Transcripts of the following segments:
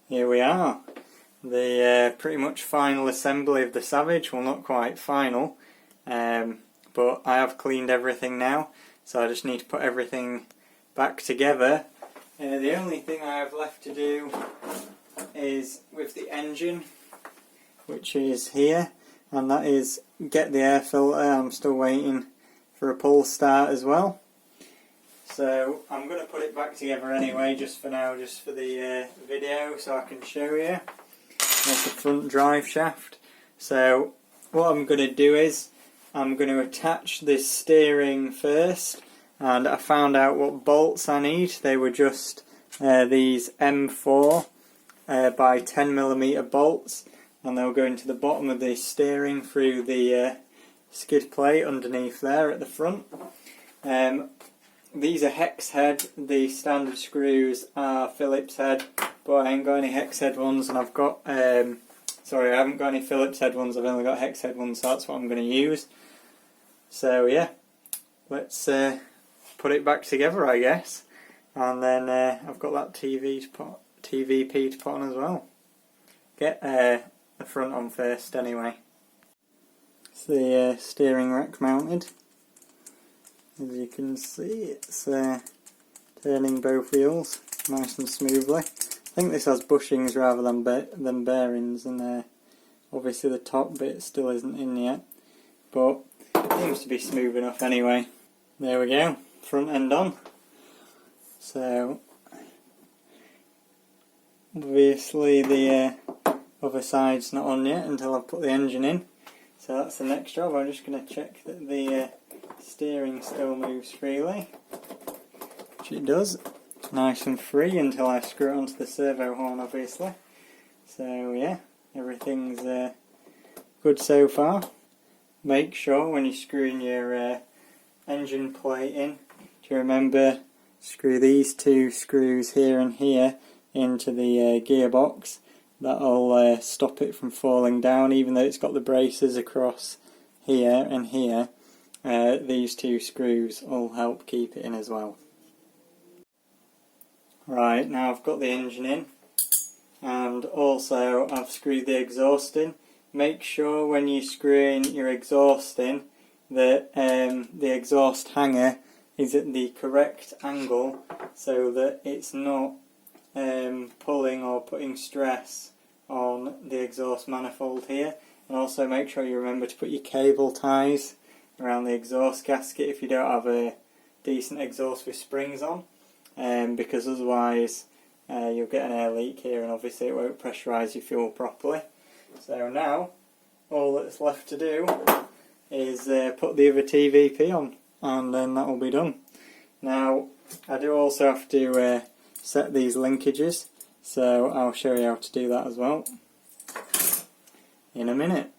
here we are. The pretty much final assembly of the Savage. Well, not quite final, but I have cleaned everything now, so I just need to put everything back together. The only thing I have left to do is with the engine, which is here, and that is get the air filter. I'm still waiting for a pull start as well. So I'm going to put it back together anyway, just for now, just for the video, so I can show you. That's the front drive shaft. So what I'm going to do is I'm going to attach this steering first, and I found out what bolts I need. They were just these M4 by 10mm bolts, and they'll go into the bottom of the steering through the skid plate underneath there at the front. These are hex head. The standard screws are Phillips head, but I ain't got any hex head ones, and I've got sorry, I haven't got any Phillips head ones, I've only got hex head ones, so that's what I'm going to use. So yeah, let's put it back together, I guess, and then I've got that TVP to put on as well. Get the front on first anyway. It's the steering rack mounted. As you can see, it's turning both wheels nice and smoothly. I think this has bushings rather than bearings, and obviously the top bit still isn't in yet, but it seems to be smooth enough anyway. There we go, front end on. So obviously the other side's not on yet until I've put the engine in, so that's the next job. I'm just going to check that the steering still moves freely, which it does. It's nice and free until I screw it onto the servo horn, obviously. So yeah, everything's good so far. Make sure when you're screwing your engine plate in to remember, screw these two screws here and here into the gearbox. That'll stop it from falling down, even though it's got the braces across here and here. These two screws will help keep it in as well. Right, now I've got the engine in, and also I've screwed the exhaust in. Make sure when you're screwing your exhaust in that the exhaust hanger is at the correct angle, so that it's not pulling or putting stress on the exhaust manifold here. And also make sure you remember to put your cable ties around the exhaust gasket if you don't have a decent exhaust with springs on, because otherwise you'll get an air leak here, and obviously it won't pressurise your fuel properly. So now all that's left to do is put the other TVP on, and then that will be done. Now I do also have to set these linkages, so I'll show you how to do that as well in a minute.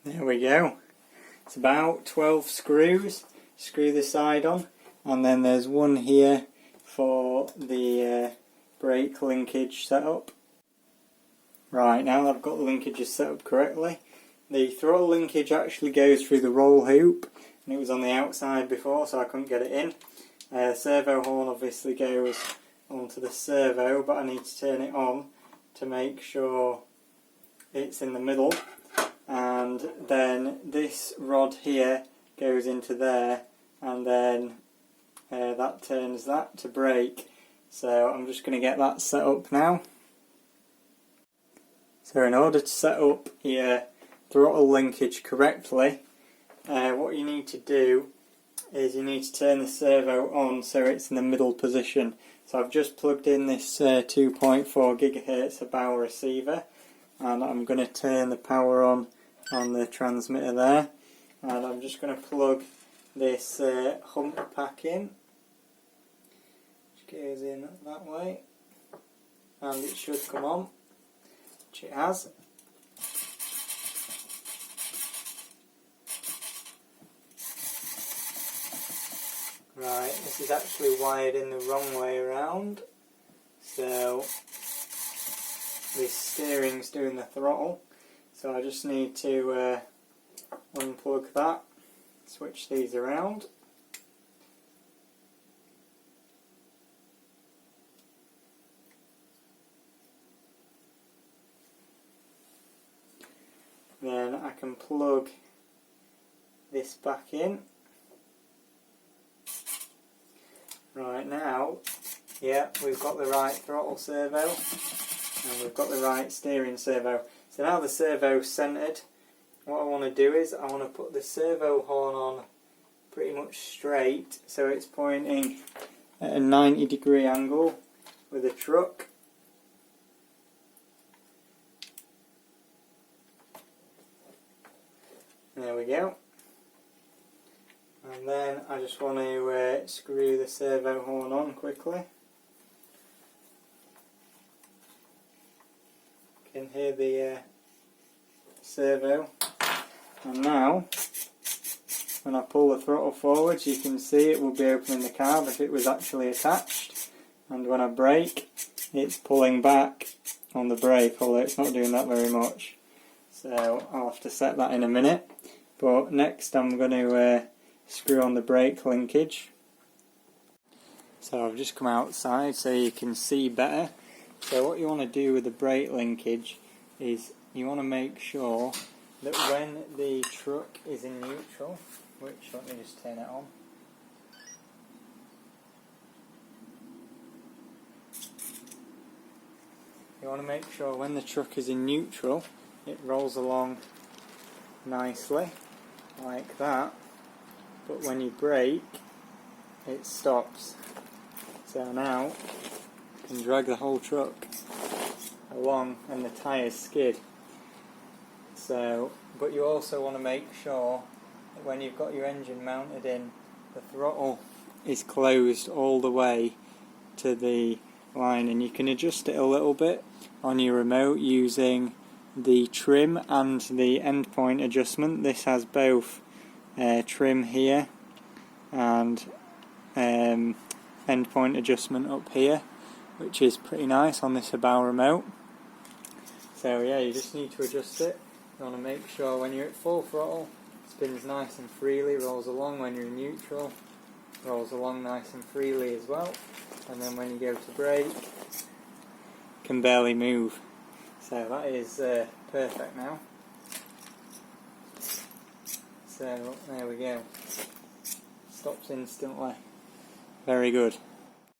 There we go. It's about 12 screws. Screw the side on, and then there's one here for the brake linkage setup. Right, now I've got the linkages set up correctly. The throttle linkage actually goes through the roll hoop, and it was on the outside before, so I couldn't get it in. Servo horn obviously goes onto the servo, but I need to turn it on to make sure it's in the middle. And then this rod here goes into there, and then that turns that to brake. So I'm just going to get that set up now. So in order to set up your throttle linkage correctly, what you need to do is you need to turn the servo on so it's in the middle position. So I've just plugged in this 2.4 GHz bow receiver, and I'm going to turn the power on the transmitter there, and I'm just going to plug this hump pack in, which goes in that way, and it should come on, which it has. Right, this is actually wired in the wrong way around, so this steering's doing the throttle, so I just need to unplug that, switch these around. then I can plug this back in. Right, now, yeah, we've got the right throttle servo and we've got the right steering servo. So now the servo's centred, what I want to do is I want to put the servo horn on pretty much straight, so it's pointing at a 90-degree angle with the truck. There we go. And then I just want to screw the servo horn on quickly. You can hear the servo. And now, when I pull the throttle forwards, you can see it will be opening the carb if it was actually attached. And when I brake, it's pulling back on the brake, although it's not doing that very much. So I'll have to set that in a minute. But next I'm going to screw on the brake linkage. So I've just come outside so you can see better. So what you want to do with the brake linkage is you want to make sure that when the truck is in neutral, which, let me just turn it on. You want to make sure when the truck is in neutral, it rolls along nicely, like that, but when you brake, it stops. So now, you can drag the whole truck along and the tyres skid. So, but you also want to make sure that when you've got your engine mounted in, the throttle is closed all the way to the line, and you can adjust it a little bit on your remote using the trim and the endpoint adjustment. This has both trim here and endpoint adjustment up here, which is pretty nice on this bow remote. So yeah, you just need to adjust it. You want to make sure when you're at full throttle, it spins nice and freely, rolls along. When you're in neutral, rolls along nice and freely as well. And then when you go to brake, can barely move. So that is perfect now. So there we go. Stops instantly. Very good.